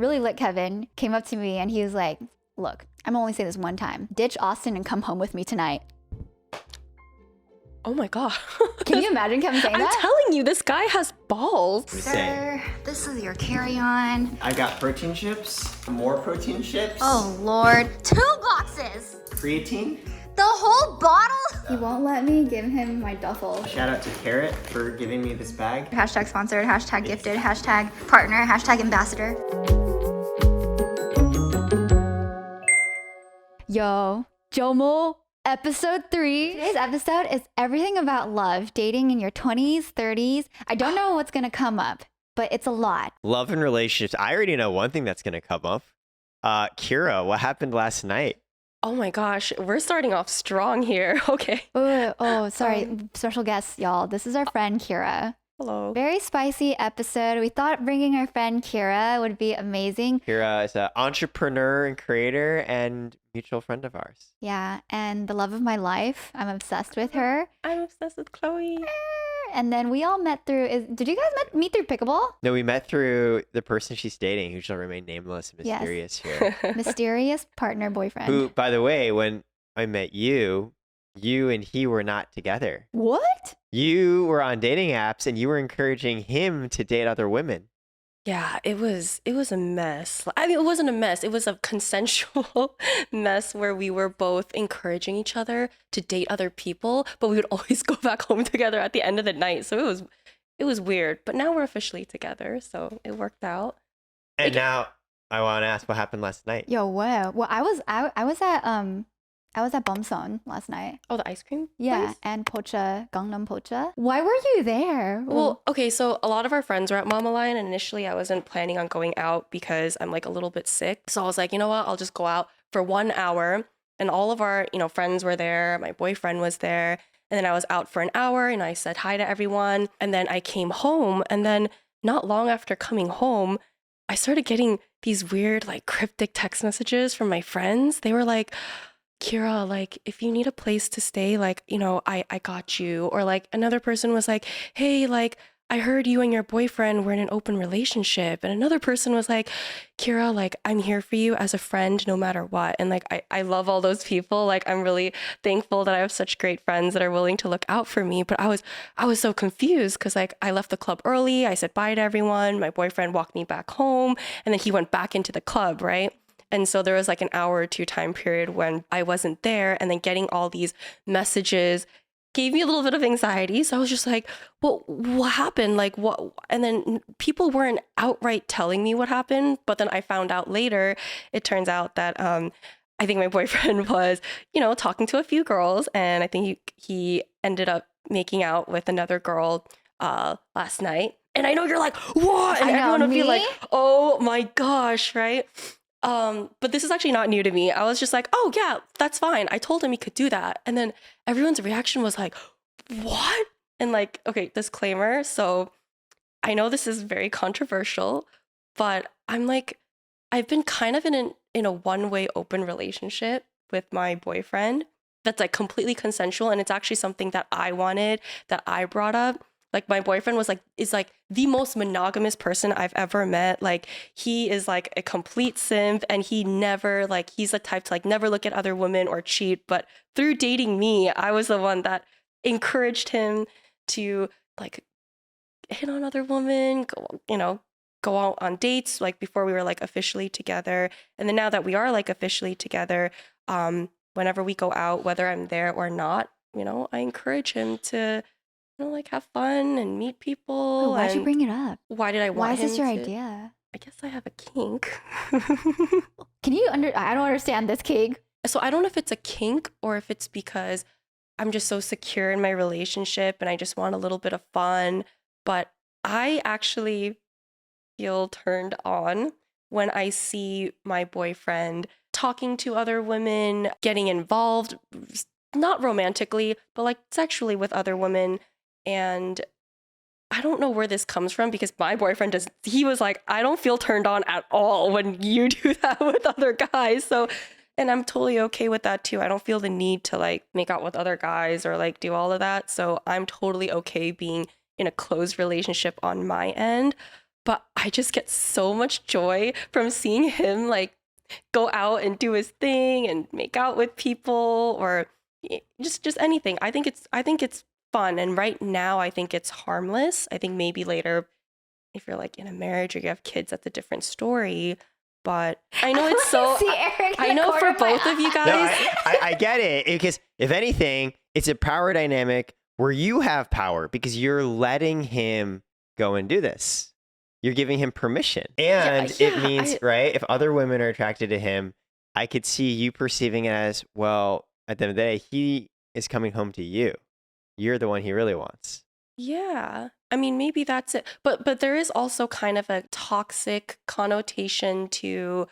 really lit Kevin came up to me and he was like, look, I'm only saying this one time. Ditch Austin and come home with me tonight. Oh my God. Can you imagine Kevin saying that? I'm telling you, this guy has balls. Sir, this is your carry-on. I got protein chips, more protein chips. Oh, Lord. 2 boxes. Creatine. The whole bottle? He won't let me give him my duffel. Shout out to Karat for giving me this bag. Hashtag sponsored, hashtag gifted, hashtag partner, hashtag ambassador. Yo, Jomo, episode 3. Today's episode is everything about love, dating in your 20s, 30s. I don't know what's gonna come up, but it's a lot. Love and relationships. I already know one thing that's going to come up. Kira, what happened last night? Oh my gosh, we're starting off strong here. Okay. Oh, sorry. Special guest, y'all. This is our friend Kira. Hello. Very spicy episode. We thought bringing our friend Kira would be amazing. Kira is an entrepreneur and creator and mutual friend of ours. Yeah, and the love of my life. I'm obsessed with her. I'm obsessed with Chloe. And then we all met through, did you guys meet through pickleball? No, we met through the person she's dating, who shall remain nameless and mysterious here. Mysterious partner boyfriend. Who, by the way, when I met you, you and he were not together. What? You were on dating apps and you were encouraging him to date other women. Yeah, it was a mess. I mean, it wasn't a mess. It was a consensual mess where we were both encouraging each other to date other people, but we would always go back home together at the end of the night. So it was weird, but now we're officially together, so it worked out. And now I want to ask what happened last night. Yo, wow. Well, I was at Bumson last night. Oh, the ice cream Yeah, place? and Pocha, Gangnam Pocha. Why were you there? Well, okay, so a lot of our friends were at Mama Lion, and initially I wasn't planning on going out because I'm like a little bit sick. So I was like, you know what, I'll just go out for 1 hour. And all of our, friends were there. My boyfriend was there. And then I was out for an hour and I said hi to everyone. And then I came home. And then not long after coming home, I started getting these weird, like cryptic text messages from my friends. They were like, Kira, like, if you need a place to stay, like, I got you. Or like another person was like, hey, like, I heard you and your boyfriend were in an open relationship. And another person was like, Kira, like, I'm here for you as a friend no matter what. And like, I love all those people. Like, I'm really thankful that I have such great friends that are willing to look out for me. But I was so confused because like I left the club early. I said bye to everyone. My boyfriend walked me back home and then he went back into the club, right? And so there was like an hour or two time period when I wasn't there, and then getting all these messages gave me a little bit of anxiety. So I was just like, well, what happened? Like what? And then people weren't outright telling me what happened. But then I found out later, it turns out that I think my boyfriend was, talking to a few girls, and I think he ended up making out with another girl last night. And I know you're like, what? And everyone would be like, oh my gosh, right? But this is actually not new to me. I was just like, oh yeah, that's fine. I told him he could do that. And then everyone's reaction was like, what? And like, okay, disclaimer. So I know this is very controversial, but I'm like, I've been kind of in a one-way open relationship with my boyfriend that's like completely consensual. And it's actually something that I wanted, that I brought up. Like my boyfriend is like the most monogamous person I've ever met. Like he is like a complete simp, and he's the type to like never look at other women or cheat. But through dating me, I was the one that encouraged him to like hit on other women, go out on dates like before we were like officially together. And then now that we are like officially together, whenever we go out, whether I'm there or not, I encourage him to like have fun and meet people. Why'd you bring it up? Why did I want Why him is this your to? idea? I guess I have a kink. Can you I don't understand this kink. So I don't know if it's a kink or if it's because I'm just so secure in my relationship and I just want a little bit of fun. But I actually feel turned on when I see my boyfriend talking to other women, getting involved, not romantically, but like sexually with other women. And I don't know where this comes from because my boyfriend he was like, I don't feel turned on at all when you do that with other guys. So, and I'm totally okay with that too. I don't feel the need to like make out with other guys or like do all of that. So I'm totally okay being in a closed relationship on my end. but I just get so much joy from seeing him like go out and do his thing and make out with people or just anything. I think it's fun, and right now I think it's harmless. I think maybe later, if you're like in a marriage or you have kids, that's a different story. But I know it's so. See Eric in I the know corner for of my both of you eye. guys. No, I get it, because if anything, it's a power dynamic where you have power because you're letting him go and do this. You're giving him permission. And it means, right, if other women are attracted to him, I could see you perceiving it as, well, at the end of the day, he is coming home to you. You're the one he really wants. Yeah. I mean, maybe that's it. But there is also kind of a toxic connotation to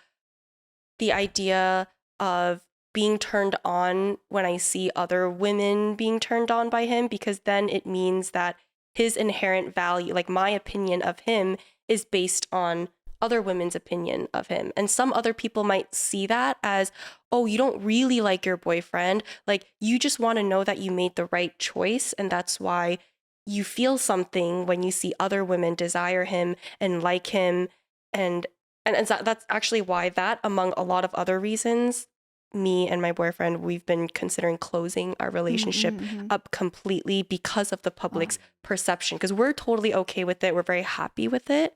the idea of being turned on when I see other women being turned on by him, because then it means that his inherent value, like my opinion of him, is based on other women's opinion of him. And some other people might see that as, oh, you don't really like your boyfriend. Like, you just want to know that you made the right choice. And that's why you feel something when you see other women desire him and like him. And that's actually why that, among a lot of other reasons, me and my boyfriend, we've been considering closing our relationship up completely because of the public's perception. Because we're totally okay with it. We're very happy with it.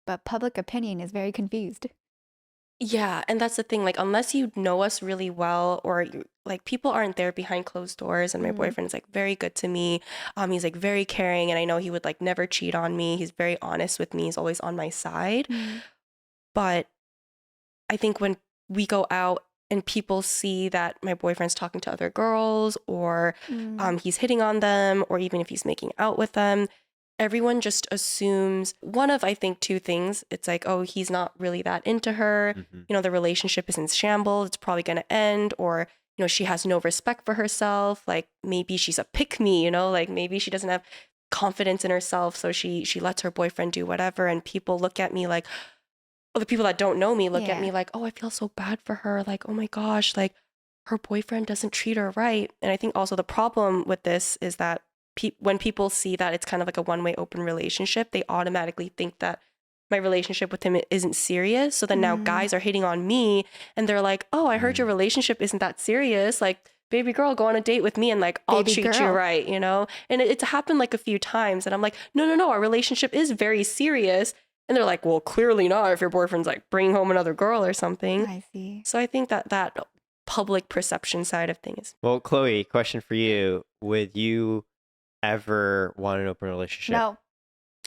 But public opinion is very confused. Yeah, and that's the thing. Like, unless you know us really well, or like people aren't there behind closed doors. And my boyfriend is like very good to me. He's like very caring, and I know he would like never cheat on me. He's very honest with me. He's always on my side. But I think when we go out and people see that my boyfriend's talking to other girls, or he's hitting on them, or even if he's making out with them, everyone just assumes one of, I think, two things. It's like, oh, he's not really that into her. You know, the relationship is in shambles. It's probably going to end. Or, you know, she has no respect for herself. Like, maybe she's a pick-me, you know, like maybe she doesn't have confidence in herself. So she lets her boyfriend do whatever. And people look at me like, oh, the people that don't know me look at me like, oh, I feel so bad for her. Like, oh my gosh, like her boyfriend doesn't treat her right. And I think also the problem with this is that when people see that it's kind of like a one-way open relationship, they automatically think that my relationship with him isn't serious. So then now guys are hitting on me and they're like, oh, I heard your relationship isn't that serious. Like, baby girl, go on a date with me and like, I'll treat you right, you know? And it's happened like a few times. And I'm like, no, our relationship is very serious. And they're like, well, clearly not if your boyfriend's like bringing home another girl or something. I see. So I think that public perception side of things. Well, Chloe, question for you. Would you ever want an open relationship? No.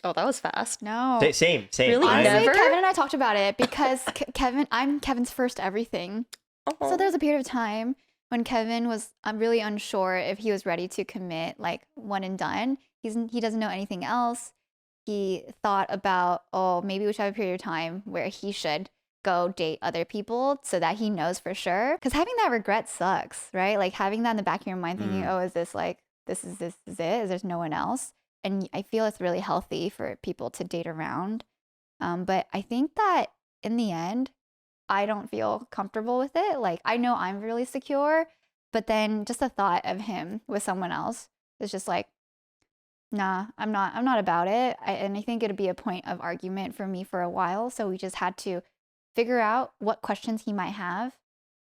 Oh, that was fast. No. Same. Really? Honestly, Never? Kevin and I talked about it because I'm Kevin's first everything. So there's a period of time when Kevin was really unsure if he was ready to commit, like one and done. He doesn't know anything else. He thought about, oh, maybe we should have a period of time where he should go date other people so that he knows for sure. Because having that regret sucks, right? Like having that in the back of your mind thinking, oh, is this like, this is it? Is there's no one else? And I feel it's really healthy for people to date around. But I think that in the end, I don't feel comfortable with it. Like I know I'm really secure, but then just the thought of him with someone else is just like, nah, I'm not about it. And I think it'd be a point of argument for me for a while. So we just had to figure out what questions he might have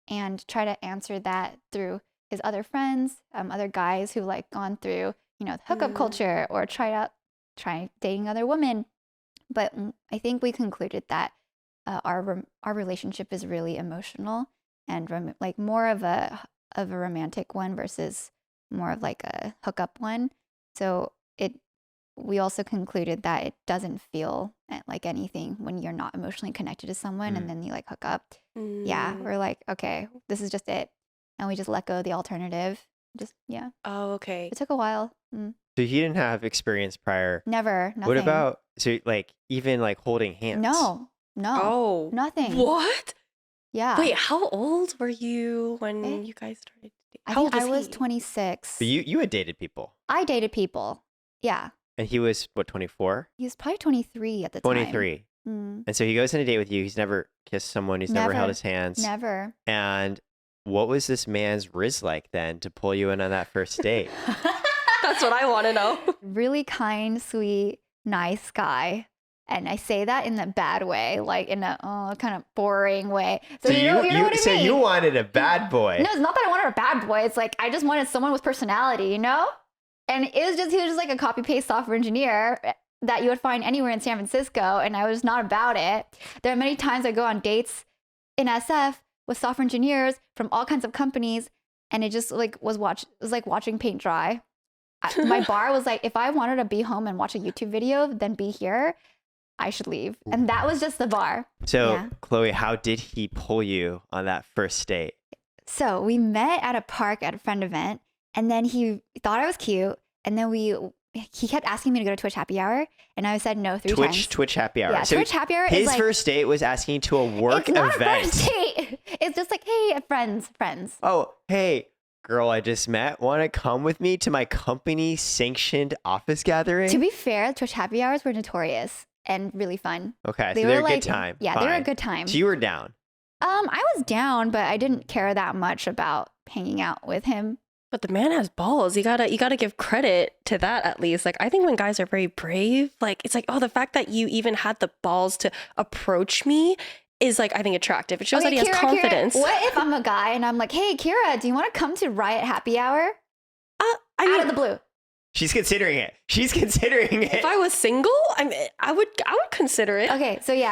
and try to answer that through his other friends, other guys who like gone through, you know, hookup culture or try dating other women. But I think we concluded that our relationship is really emotional and like more of a romantic one versus more of like a hookup one. So we also concluded that it doesn't feel like anything when you're not emotionally connected to someone and then you like hook up. Yeah, we're like, okay, this is just it. And we just let go of the alternative. Oh, okay. It took a while. So he didn't have experience prior. Never, nothing. What about, so like even like holding hands? No. Oh. Nothing. What? Yeah. Wait, how old were you when you guys started dating? I How think old I was he? 26. But you had dated people. I dated people. Yeah. And he was, what, 24? He was probably 23 at the time. 23. And so he goes on a date with you. He's never kissed someone. He's never held his hands. Never. And what was this man's rizz like then to pull you in on that first date? That's what I want to know. Really kind, sweet, nice guy. And I say that in a bad way, like in a kind of boring way. So, So you know what I mean? so you wanted a bad boy. No, it's not that I wanted a bad boy. It's like I just wanted someone with personality, you know? And he was just like a copy paste software engineer that you would find anywhere in San Francisco, and I was not about it. There are many times I go on dates in SF with software engineers from all kinds of companies, and it just like was like watching paint dry. My bar was like, if I wanted to be home and watch a YouTube video, then be here, I should leave. And that was just the bar. So, Yeah. Chloe, how did he pull you on that first date? So we met at a park at a friend event, and then he thought I was cute, and then he kept asking me to go to Twitch happy hour, and I said no 3 times. Twitch happy hour. Yeah, So Twitch happy hour his is like, first date was asking you to a work it's not event. a first date. It's just like, hey, friends. Oh, hey, girl I just met. Want to come with me to my company sanctioned office gathering? To be fair, Twitch happy hours were notorious and really fun. Okay, They so were they're a like, good time. Yeah, they were a Fine. good time. So you were down. I was down, but I didn't care that much about hanging out with him. But the man has balls. You gotta give credit to that at least. Like I think when guys are very brave, like it's like, oh, the fact that you even had the balls to approach me is like I think attractive. It shows that he has confidence. Kira, what if I'm a guy and I'm like, hey, Kira, do you want to come to Riot happy hour? I mean, Out of the blue. She's considering it. if I was single, I would consider it. Okay, so he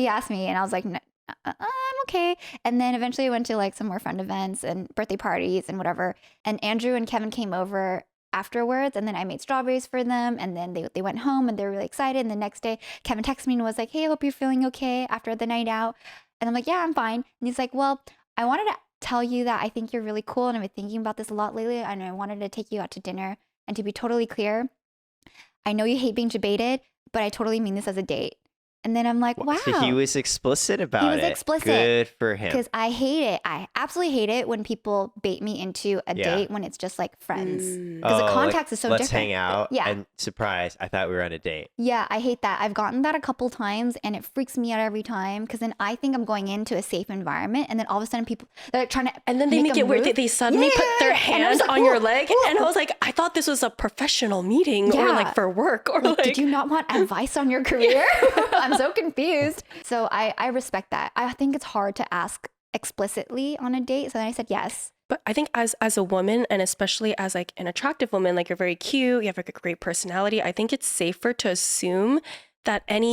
asked me, and I was like, no, I'm okay. And then eventually I went to like some more friend events and birthday parties and whatever. And Andrew and Kevin came over afterwards, and then I made strawberries for them, and then they went home and they were really excited. And the next day, Kevin texted me and was like, hey, I hope you're feeling okay after the night out. And I'm like, yeah, I'm fine. And he's like, well, I wanted to tell you that I think you're really cool, and I've been thinking about this a lot lately, and I wanted to take you out to dinner. And to be totally clear, I know you hate being debated, but I totally mean this as a date. And then I'm like, wow. So he was explicit about it. He was explicit. Good for him. Because I hate it. I absolutely hate it when people bait me into a Yeah. date when it's just like friends. Mm. Because the like, context is so let's different. hang out. Yeah. And surprise, I thought we were on a date. Yeah, I hate that. I've gotten that a couple times, and it freaks me out every time because then I think I'm going into a safe environment, and then all of a sudden people, they're like trying to And then they make a it weird. move. They suddenly put their And I hand was like, on your "Whoa, leg. whoa." And I was like, I thought this was a professional meeting or Yeah. like for work or Like, like. did you not want advice on your career? I'm so confused. So I respect that. I think it's hard to ask explicitly on a date. So then I said yes. But I think as a woman, and especially as like an attractive woman, like you're very cute, you have like a great personality. I think it's safer to assume that and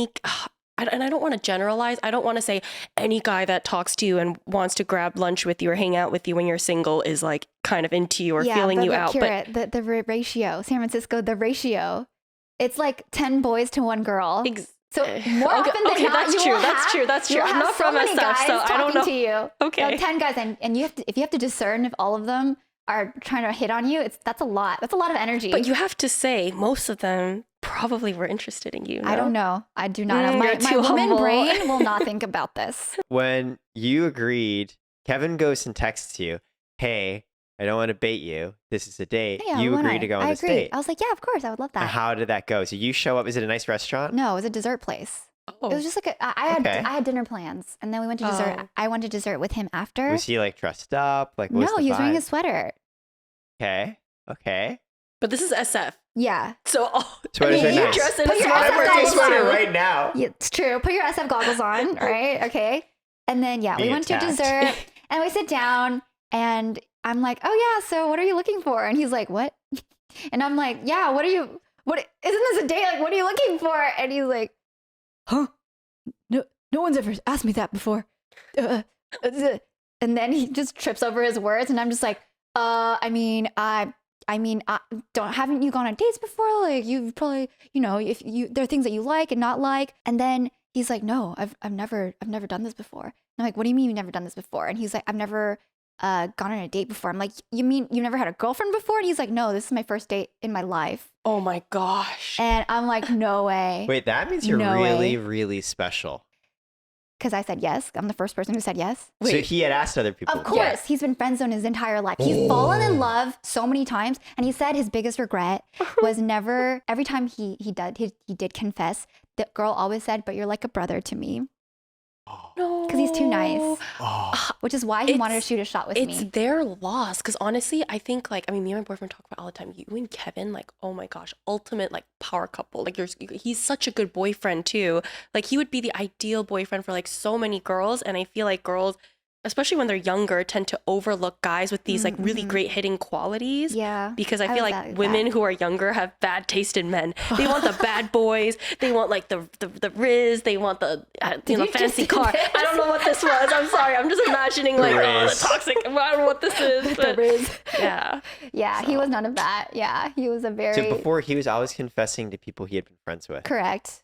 I don't want to generalize. I don't want to say any guy that talks to you and wants to grab lunch with you or hang out with you when you're single is like kind of into you or feeling you out. Kira, But the ratio, San Francisco, the ratio, it's like 10 boys to 1 girl. So more often than not, that's you true. will That's have, true. That's true. you'll I'm have not so from many SF, guys so I don't talking know. to you. Okay. 10 guys, and if you have to discern if all of them are trying to hit on you, that's a lot. That's a lot of energy. But you have to say most of them probably were interested in you. I don't know. I do not have You're my too woman humble. brain will not think about this. When you agreed, Kevin goes and texts you, hey, I don't want to bait you. This is a date. Yeah, you why agree not? to go on I this agree. date. I was like, yeah, of course, I would love And that. how did that go? So you show up. Is it a nice restaurant? No, it was a dessert place. Oh. It was just like I had dinner plans, and then we went to dessert. Oh. I went to dessert with him after. Was he like dressed up? Like, what No, the he was wearing vibe? a sweater. Okay. But this is SF. Yeah. So Sweaters are you nice. dress in Put a your sweater. SF I'm wearing a goggles sweater on. right now. Yeah, it's true. Put your SF goggles on, right? Okay. And then we Being went to attacked. dessert, and we sit down, and I'm like, oh yeah, so what are you looking for? And he's like, what? And I'm like, yeah, what isn't this a date? Like, what are you looking for? And he's like, huh? No one's ever asked me that before. And then he just trips over his words, and I'm just like, haven't you gone on dates before? Like, you've probably, there are things that you like and not like. And then he's like, no, I've never done this before. And I'm like, what do you mean you've never done this before? And he's like, I've never gone on a date before. I'm like, you mean you've never had a girlfriend before? And he's like, no, this is my first date in my life. Oh my gosh. And I'm like, no way. Wait, that means you're No really, way. really special. Because I said yes. I'm the first person who said yes. So he had asked other people. Of course, he's been friend zoned his entire life. He's fallen in love so many times, and he said his biggest regret was never. Every time he did confess, the girl always said, "But you're like a brother to me." No. Because he's too nice. Oh. Which is why he wanted to shoot a shot with It's me. their loss. Because honestly, I think me and my boyfriend talk about all the time. You and Kevin, oh my gosh, ultimate power couple. He's such a good boyfriend too. He would be the ideal boyfriend for so many girls. And I feel like girls, especially when they're younger, tend to overlook guys with these really great hitting qualities. Yeah. Because I feel like women who are younger have bad taste in men. They want the bad boys. They want the rizz. They want the fancy car. I don't know what this was. I'm sorry. I'm just imagining the toxic. I don't know what this is. But The rizz. yeah. Yeah, he was none of that. Yeah, he was a very... So before, he was always confessing to people he had been friends with. Correct.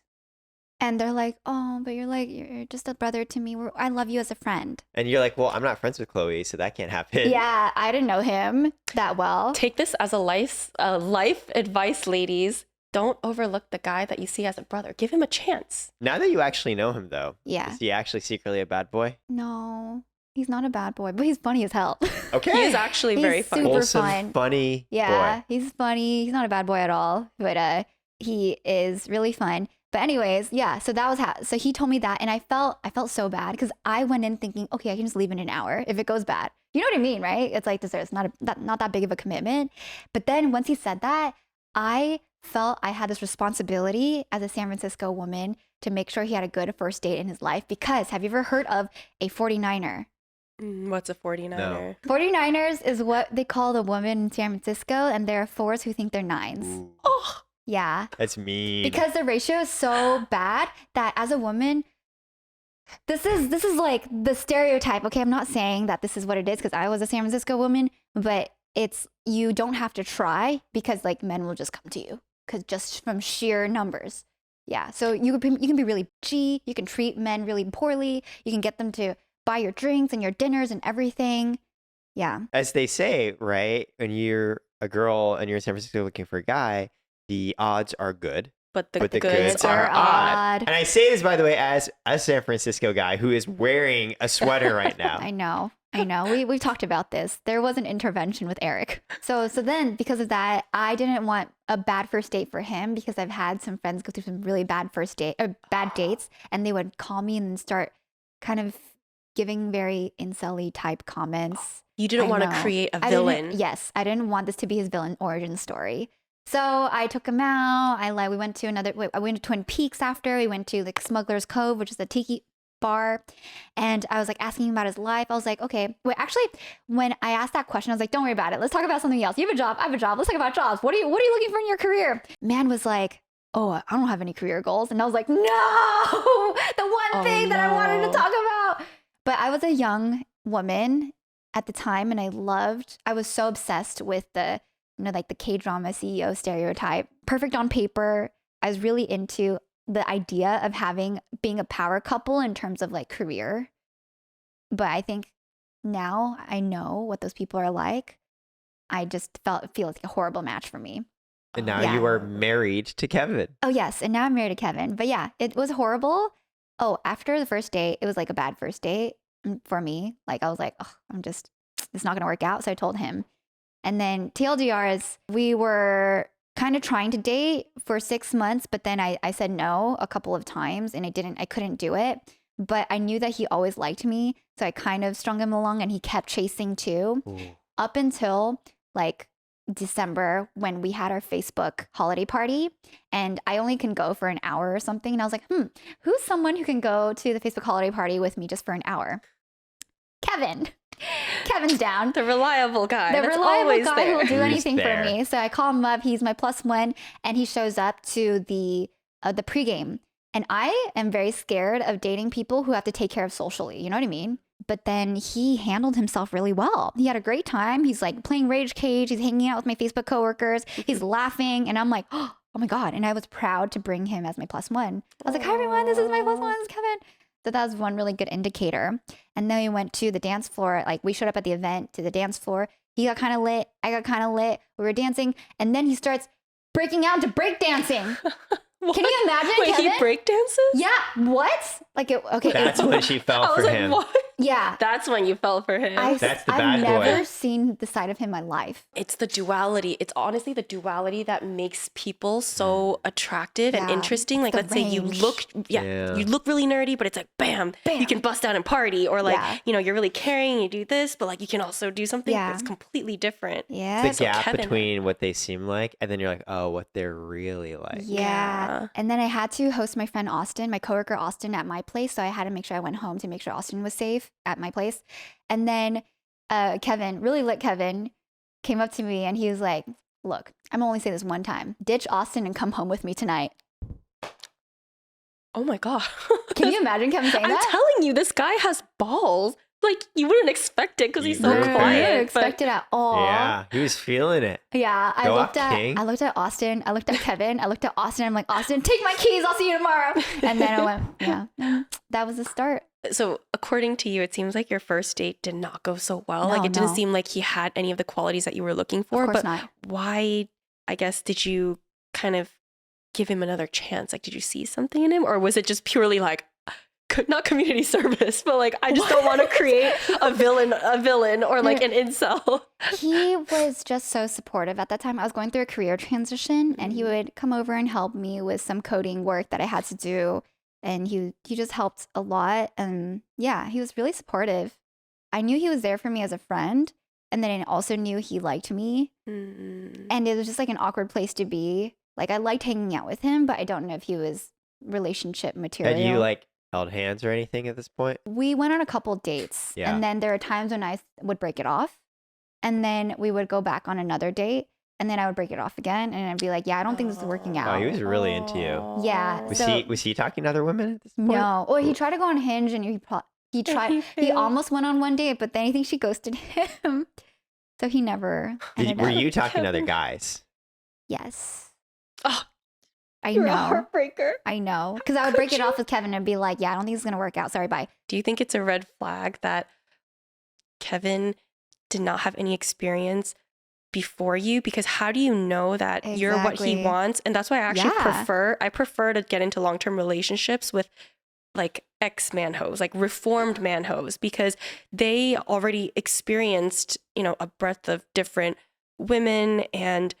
And they're like, oh, but you're just a brother to me. I love you as a friend. And you're like, well, I'm not friends with Chloe, so that can't happen. Yeah, I didn't know him that well. Take this as a life advice, ladies. Don't overlook the guy that you see as a brother. Give him a chance. Now that you actually know him, though, Yeah. is he actually secretly a bad boy? No, he's not a bad boy, but he's funny as hell. Okay. He is actually He's very funny. super Wholesome, fun. funny Yeah, boy. he's funny. He's not a bad boy at all, but he is really fun. But anyways, yeah, so that was so he told me that, and I felt so bad because I went in thinking, okay, I can just leave in an hour if it goes bad. You know what I mean, right? It's it's not that big of a commitment. But then once he said that, I felt I had this responsibility as a San Francisco woman to make sure he had a good first date in his life. Because have you ever heard of a 49er? What's a 49er? No. 49ers is what they call the women in San Francisco, and there are 4s who think they're 9s. Ooh, Oh, Yeah. that's mean. Because the ratio is so bad that as a woman, this is the stereotype. Okay, I'm not saying that this is what it is because I was a San Francisco woman, but you don't have to try because men will just come to you because just from sheer numbers. Yeah, so you can be really G. You can treat men really poorly. You can get them to buy your drinks and your dinners and everything. Yeah. As they say, right? When you're a girl and you're in San Francisco looking for a guy, the odds are good, but the but goods are odd. odd. And I say this, by the way, as a San Francisco guy who is wearing a sweater right now. I know. We talked about this. There was an intervention with Eric. So then because of that, I didn't want a bad first date for him because I've had some friends go through some really bad bad dates, and they would call me and start kind of giving very incel-y type comments. You didn't want to create a villain. Yes, I didn't want this to be his villain origin story. So I took him out. We went to Twin Peaks after. We went to Smuggler's Cove, which is a tiki bar. And I was asking him about his life. I was like, okay, wait, actually, when I asked that question, I was like, don't worry about it. Let's talk about something else. You have a job. I have a job. Let's talk about jobs. What are you looking for in your career? Man was like, oh, I don't have any career goals. And I was like, no, the one thing that I wanted to talk about. But I was a young woman at the time, and I was so obsessed with the K-drama CEO stereotype. Perfect on paper. I was really into the idea of being a power couple in terms of career. But I think now I know what those people are like. I just feel like a horrible match for me. And now Yeah. you are married to Kevin. Oh yes, and now I'm married to Kevin. But yeah, it was horrible. Oh, after the first date, it was a bad first date for me. I was like, oh, it's not gonna work out. So I told him. And then TLDR is we were kind of trying to date for 6 months, but then I said no a couple of times and I couldn't do it. But I knew that he always liked me. So I kind of strung him along and he kept chasing too. Ooh. Up until December when we had our Facebook holiday party, and I only can go for an hour or something. And I was like, who's someone who can go to the Facebook holiday party with me just for an hour? Kevin. Kevin's down. The reliable guy. The That's reliable always guy there. who will do Who's anything there? for me. So I call him up. He's my +1, and he shows up to the pregame. And I am very scared of dating people who have to take care of socially. You know what I mean? But then he handled himself really well. He had a great time. He's playing Rage Cage. He's hanging out with my Facebook coworkers. He's laughing. And I'm like, oh my God. And I was proud to bring him as my +1. I was like, hi, everyone. This is my +1. This is Kevin. So that was one really good indicator. And then we went to the dance floor. We showed up at the event to the dance floor. He got kind of lit. I got kind of lit. We were dancing. And then he starts breaking out into break dancing. Can you imagine, Wait, Kevin? he break dances? Yeah. What? Okay. That's when she fell I for was like, him. what? Yeah. That's when you fell for him. That's the I've bad boy. never seen the side of him in my life. It's the duality. It's honestly the duality that makes people so attractive and Yeah, interesting. it's Like, the let's say you range. look, Yeah. you look really nerdy, but it's like, bam, you can bust out and party. Or like, Yeah. you know, you're really caring, you do this, but like you can also do something Yeah. that's completely different. Yeah. The So gap Kevin- between what they seem like and then you're like, oh, what they're really like. Yeah. Yeah. And then I had to host my friend Austin, my coworker Austin, at my place. So I had to make sure I went home to make sure Austin was safe at my place. And then Kevin, really lit Kevin, came up to me and he was like, look, I'm only saying this one time. Ditch Austin and come home with me tonight. Oh my God. Can you imagine Kevin saying I'm that? telling you, this guy has balls. Like, you wouldn't expect it because he's so No, I quiet. didn't but- expect it at all. Yeah, he was feeling it. Yeah, I Go looked up, at King. I looked at Austin, I looked at Kevin, I looked at Austin. I'm like, Austin, take my keys. I'll see you tomorrow. And then I went, yeah, that was the start. So, according to you, it seems like your first date did not go so well. No, Like, it didn't no. seem like he had any of the qualities that you were looking for. Of course But not. why, I guess, did you kind of give him another chance? Like, did you see something in him? Or was it just purely like, not community service, but like, I just don't want to create a villain or like an incel? He was just so supportive at that time. I was going through a career transition and he would come over and help me with some coding work that I had to do. And he just helped a lot. And yeah, he was really supportive. I knew he was there for me as a friend. And then I also knew he liked me. And it was just like an awkward place to be. Like I liked hanging out with him, but I don't know if he was relationship material. Had you like held hands or anything at this point? We went on a couple dates. Yeah. And then there are times when I would break it off. And then we would go back on another date. And then I would break it off again. And I'd be like, yeah, I don't think this is working out. Oh, he was really into you. Yeah, Was he talking to other women at this point? No. Well, he tried to go on Hinge and he tried. He almost went on one date, but then I think she ghosted him. So he never. ended Were up. you talking to other guys? Yes. Oh, I you're a know. heartbreaker. I know. Because I would break it off with Kevin and be like, yeah, I don't think it's going to work out. Sorry, bye. Do you think it's a red flag that Kevin did not have any experience before you? Because how do you know that you're what he Exactly. wants? And that's why I actually Yeah. prefer to get into long-term relationships with like ex-manhos, like reformed manhos, because they already experienced, you know, a breadth of different women, and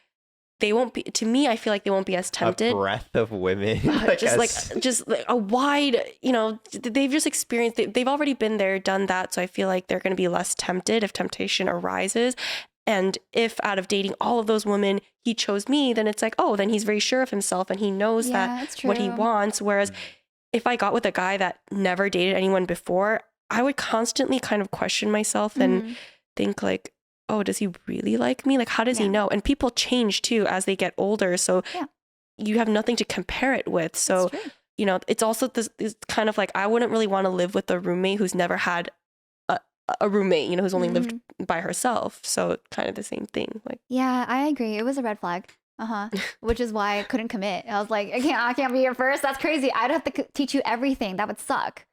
they won't be, to me, I feel like they won't be as tempted. A breath of women. Just like a wide, you know, they've just experienced, they've already been there, done that. So I feel like they're going to be less tempted if temptation arises. And if out of dating all of those women, he chose me, then it's like, oh, then he's very sure of himself and he knows Yeah, that that's what he true. wants. Whereas if I got with a guy that never dated anyone before, I would constantly kind of question myself and Mhm. think like, oh, does he really like me? Like, how does he Yeah. know? And people change too as they get older. So Yeah. you have nothing to compare it with. So, It's true. you know, it's also this kind of like, I wouldn't really want to live with a roommate who's never had a roommate, you know, who's only lived by herself. So kind of the same thing. Like, Yeah, I agree. It was a red flag. Which is why I couldn't commit. I was like, I can't be your first. That's crazy. I'd have to teach you everything. That would suck.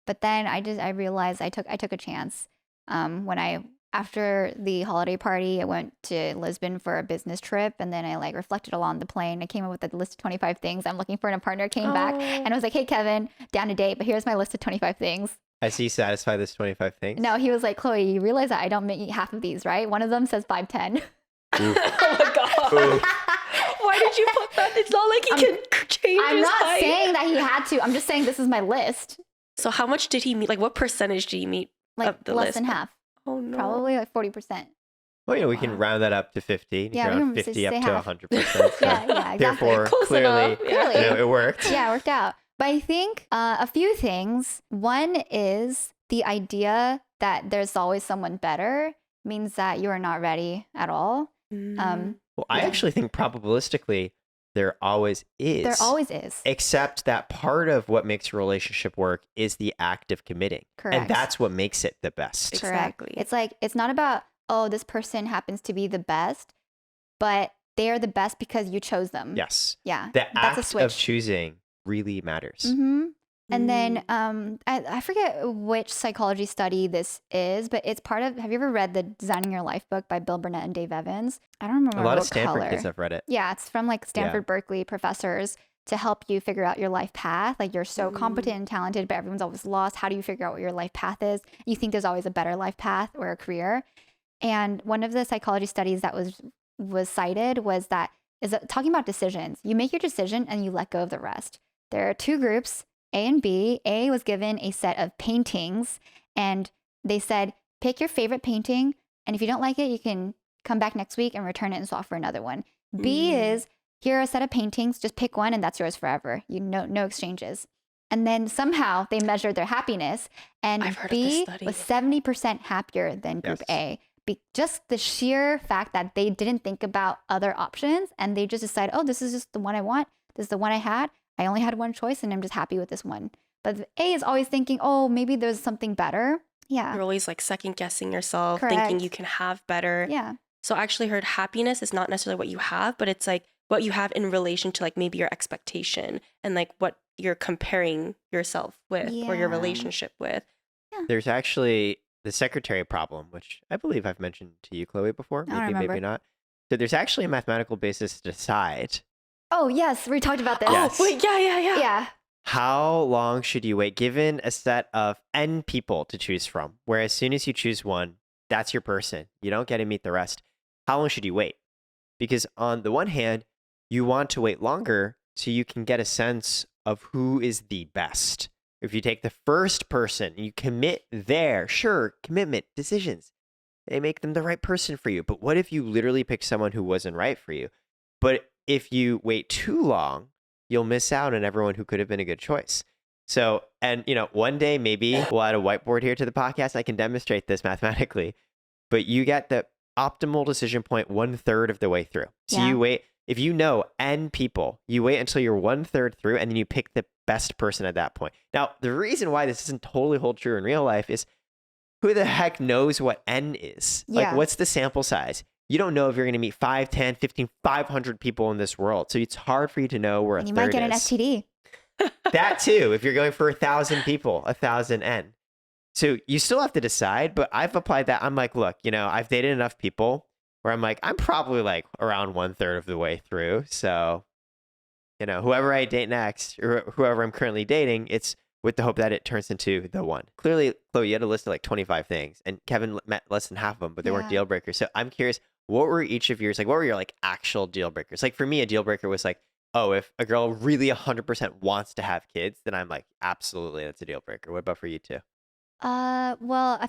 But then I realized I took a chance. After the holiday party, I went to Lisbon for a business trip, and then I like reflected along the plane. I came up with a list of 25 things I'm looking for in a partner. Came back and I was like, hey Kevin, down to date, but here's my list of 25 things. Has he satisfied this 25 things? No, he was like, Chloe, you realize that I don't meet half of these, right? One of them says 5'10". oh my God. Why did you put that? It's not like he can change I'm his not height. saying that he had to. I'm just saying this is my list. So how much did he meet? Like, what percentage did he meet Like of the less list? than half. Oh no. Probably like 40%. Well, you know, we can round that up to 50. You Yeah, can we round can 50 up say to half. 100%. So Yeah, exactly. Therefore, Close clearly, enough. Yeah. you know, it worked. Yeah, it worked out. But I think a few things. One is the idea that there's always someone better means that you are not ready at all. Mm. Well, I Yeah. actually think probabilistically there always is. There always is. Except that part of what makes a relationship work is the act of committing. Correct. And that's what makes it the best. Correct. Exactly. It's like, it's not about, oh, this person happens to be the best, but they are the best because you chose them. Yes. Yeah. The That's a act switch. of choosing really matters. Mm-hmm. And then Mm. I forget which psychology study this is, but it's part of, have you ever read the Designing Your Life book by Bill Burnett and Dave Evans? I don't remember A lot of what Stanford color. kids have read it. Yeah, it's from like Stanford, Berkeley professors to help you figure out your life path. Like you're so competent and talented, but everyone's always lost. How do you figure out what your life path is? You think there's always a better life path or a career. And one of the psychology studies that was cited was that talking about decisions. You make your decision and you let go of the rest. There are two groups, A and B. A was given a set of paintings and they said, pick your favorite painting. And if you don't like it, you can come back next week and return it and swap for another one. B is, here are a set of paintings, just pick one and that's yours forever. No exchanges. And then somehow they measured their happiness and B was 70% happier than group A. Just the sheer fact that they didn't think about other options and they just decided, oh, this is just the one I want. This is the one I had. I only had one choice and I'm just happy with this one. But A is always thinking, oh, maybe there's something better. Yeah. You're always like second guessing yourself, Correct. thinking you can have better. Yeah. So I actually heard happiness is not necessarily what you have, but it's like what you have in relation to like maybe your expectation and like what you're comparing yourself with or your relationship with. Yeah. There's actually the secretary problem, which I believe I've mentioned to you, Chloe, before. Maybe not. So there's actually a mathematical basis to decide. Oh, yes. We talked about this. Yes. Oh, wait, yeah. Yeah. How long should you wait given a set of N people to choose from? Where as soon as you choose one, that's your person. You don't get to meet the rest. How long should you wait? Because on the one hand, you want to wait longer so you can get a sense of who is the best. If you take the first person and you commit there, sure, commitment, decisions, they make them the right person for you. But what if you literally pick someone who wasn't right for you? But if you wait too long, you'll miss out on everyone who could have been a good choice. So, and one day maybe we'll add a whiteboard here to the podcast. I can demonstrate this mathematically, but you get the optimal decision point 1/3 of the way through. So you wait, if you know N people, you wait until you're 1/3 through and then you pick the best person at that point. Now, the reason why this doesn't totally hold true in real life is who the heck knows what N is? Like, what's the sample size? You don't know if you're going to meet 5, 10, 15, 500 people in this world. So it's hard for you to know where a third is. You might get an STD. That too, if you're going for 1,000 people, 1,000 N. So you still have to decide, but I've applied that. I'm like, look, I've dated enough people where I'm like, I'm probably like around 1/3 of the way through. So, whoever I date next or whoever I'm currently dating, it's with the hope that it turns into the one. Clearly, Chloe, you had a list of like 25 things and Kevin met less than half of them, but they weren't deal breakers. So I'm curious, what were each of yours, like, what were your like actual deal breakers? Like for me, a deal breaker was like, oh, if a girl really 100% wants to have kids, then I'm like, absolutely, that's a deal breaker. What about for you two? Well,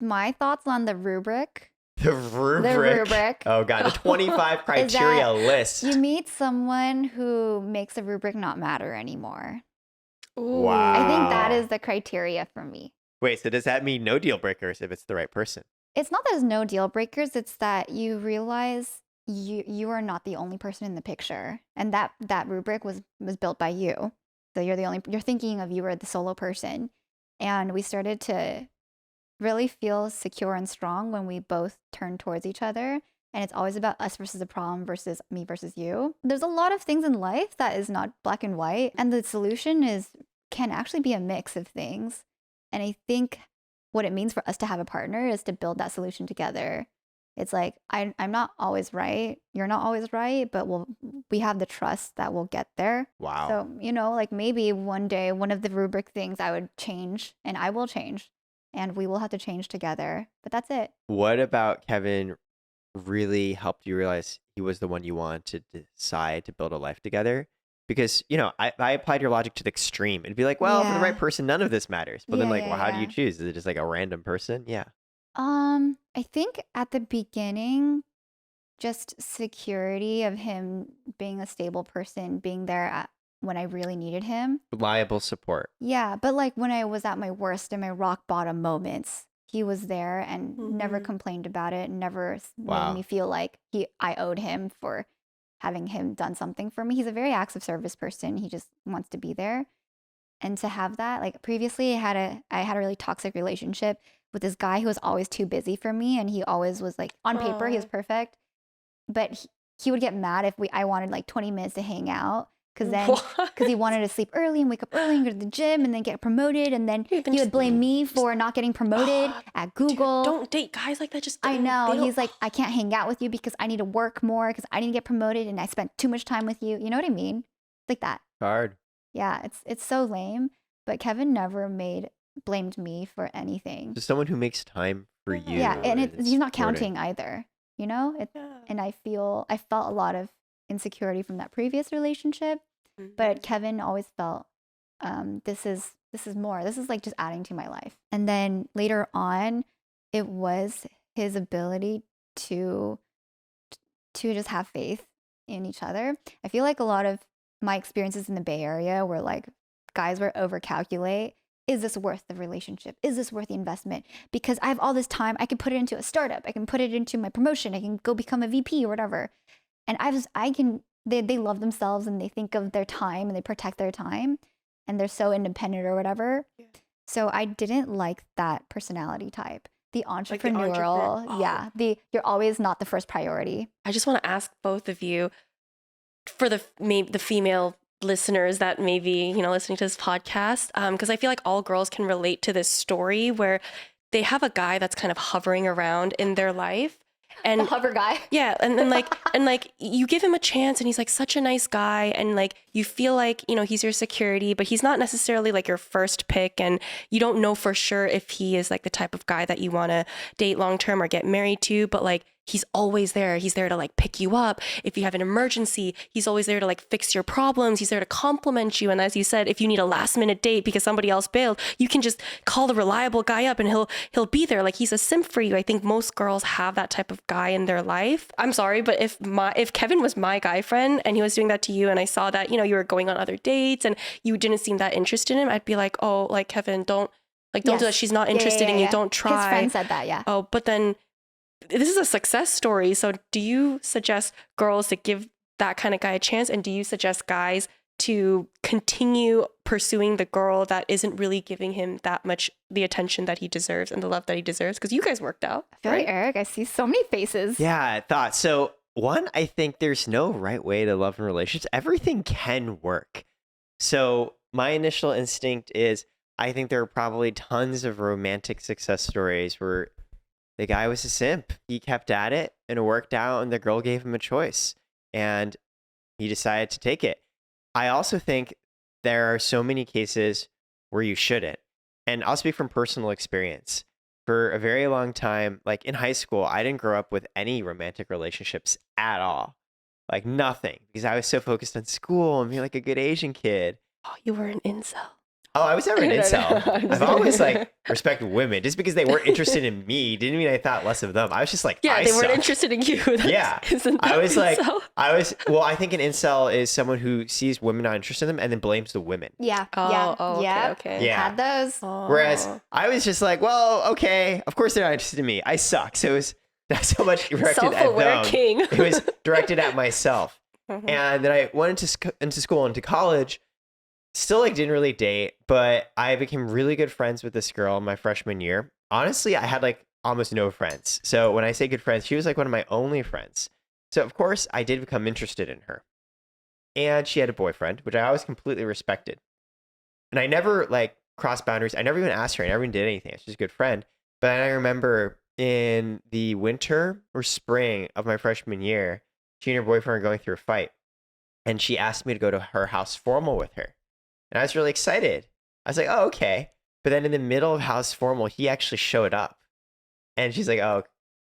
my thoughts on the rubric. The rubric. Oh God, the 25 criteria list. You meet someone who makes a rubric not matter anymore. Ooh. Wow. I think that is the criteria for me. Wait, so does that mean no deal breakers if it's the right person? It's not that there's no deal breakers. It's that you realize you are not the only person in the picture, and that rubric was built by you. So you're thinking of you were the solo person, and we started to really feel secure and strong when we both turned towards each other. And it's always about us versus the problem versus me versus you. There's a lot of things in life that is not black and white, and the solution can actually be a mix of things. And I think what it means for us to have a partner is to build that solution together. It's like, I'm not always right. You're not always right, but we have the trust that we'll get there. Wow. So, like maybe one day, one of the rubric things I would change and I will change and we will have to change together, but that's it. What about Kevin really helped you realize he was the one you wanted to decide to build a life together? Because, I applied your logic to the extreme. It'd be like, well, for the right person, none of this matters. But then how do you choose? Is it just like a random person? Yeah. I think at the beginning, just security of him being a stable person, being there when I really needed him. Reliable support. Yeah, but like when I was at my worst and my rock bottom moments, he was there and never complained about it, never made me feel like I owed him for having him done something for me. He's a very acts of service person. He just wants to be there. And to have that, like previously I had a really toxic relationship with this guy who was always too busy for me, and he always was like, on paper he was perfect, but he would get mad if I wanted like 20 minutes to hang out, because he wanted to sleep early and wake up early and go to the gym and then get promoted, and then he would blame me for not getting promoted at Google. Dude, don't date guys like that. Just I know. He's like, I can't hang out with you because I need to work more because I need to get promoted and I spent too much time with you. You know what I mean? like that. Hard. Yeah, it's so lame. But Kevin never blamed me for anything. Just someone who makes time for you. Yeah, and he's not supporting. counting either. You know, Yeah. and I felt a lot of insecurity from that previous relationship. Mhm. But Kevin always felt this is more. This is like just adding to my life. And then later on, it was his ability to just have faith in each other. I feel like a lot of my experiences in the Bay Area were like guys were overcalculate. Is this worth the relationship? Is this worth the investment? Because I have all this time, I can put it into a startup. I can put it into my promotion. I can go become a VP or whatever. And they love themselves and they think of their time and they protect their time and they're so independent or whatever. Yeah. So I didn't like that personality type. The entrepreneurial, yeah. You're always not the first priority. I just want to ask both of you, for the female listeners that may be, listening to this podcast, because I feel like all girls can relate to this story where they have a guy that's kind of hovering around in their life. And the hover guy. Yeah. And then like you give him a chance and he's like such a nice guy. And like, you feel like, he's your security, but he's not necessarily like your first pick. And you don't know for sure if he is like the type of guy that you want to date long-term or get married to, but like, he's always there. He's there to like pick you up. If you have an emergency, he's always there to like fix your problems. He's there to compliment you. And as you said, if you need a last minute date because somebody else bailed, you can just call the reliable guy up and he'll be there. Like, he's a simp for you. I think most girls have that type of guy in their life. I'm sorry, but if Kevin was my guy friend and he was doing that to you and I saw that, you were going on other dates and you didn't seem that interested in him, I'd be like, oh, like, Kevin, don't do that. She's not interested in you. Don't try. His friend said that, yeah. Oh, but then this is a success story. So do you suggest girls to give that kind of guy a chance? And do you suggest guys to continue pursuing the girl that isn't really giving him that much the attention that he deserves and the love that he deserves? Because you guys worked out. I feel like, Eric, I see so many faces. Yeah, I thought. So one, I think there's no right way to love in relationships. Everything can work. So my initial instinct is I think there are probably tons of romantic success stories where the guy was a simp. He kept at it and it worked out and the girl gave him a choice and he decided to take it. I also think there are so many cases where you shouldn't. And I'll speak from personal experience. For a very long time, like in high school, I didn't grow up with any romantic relationships at all. Like nothing, because I was so focused on school and being like a good Asian kid. Oh, you were an incel. Oh, I was never an incel. I've always like respected women. Just because they weren't interested in me didn't mean I thought less of them. I was just like, yeah, they weren't suck. interested in you. Yeah, I was like, well, I think an incel is someone who sees women not interested in them and then blames the women. Yeah. Oh, yeah. Okay. Yeah. Had those. Oh. Whereas I was just like, well, okay, of course they're not interested in me. I suck. So it was not so much directed at them. King. It was directed at myself. Mm-hmm. And then I went into school, into college. Still like didn't really date, but I became really good friends with this girl my freshman year. Honestly, I had like almost no friends. So when I say good friends, she was like one of my only friends. So of course I did become interested in her. And she had a boyfriend, which I always completely respected. And I never like crossed boundaries. I never even asked her. I never even did anything. She's a good friend. But I remember in the winter or spring of my freshman year, she and her boyfriend were going through a fight. And she asked me to go to her house formal with her. And I was really excited. I was like, oh, okay. But then in the middle of house formal, he actually showed up. And she's like, oh,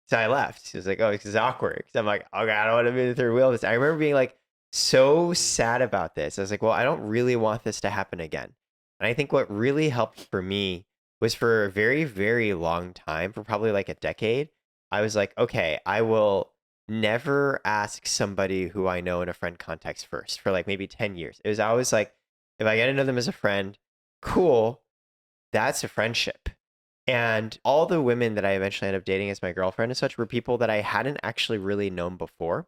so I left. She was like, oh, this is awkward. Because I'm like, okay, I don't want to be in the third wheel. I remember being like so sad about this. I was like, well, I don't really want this to happen again. And I think what really helped for me was for a very, very long time, for probably like a decade, I was like, okay, I will never ask somebody who I know in a friend context first for like maybe 10 years. It was always like, if I get to know them as a friend, cool, that's a friendship. And all the women that I eventually ended up dating as my girlfriend and such were people that I hadn't actually really known before.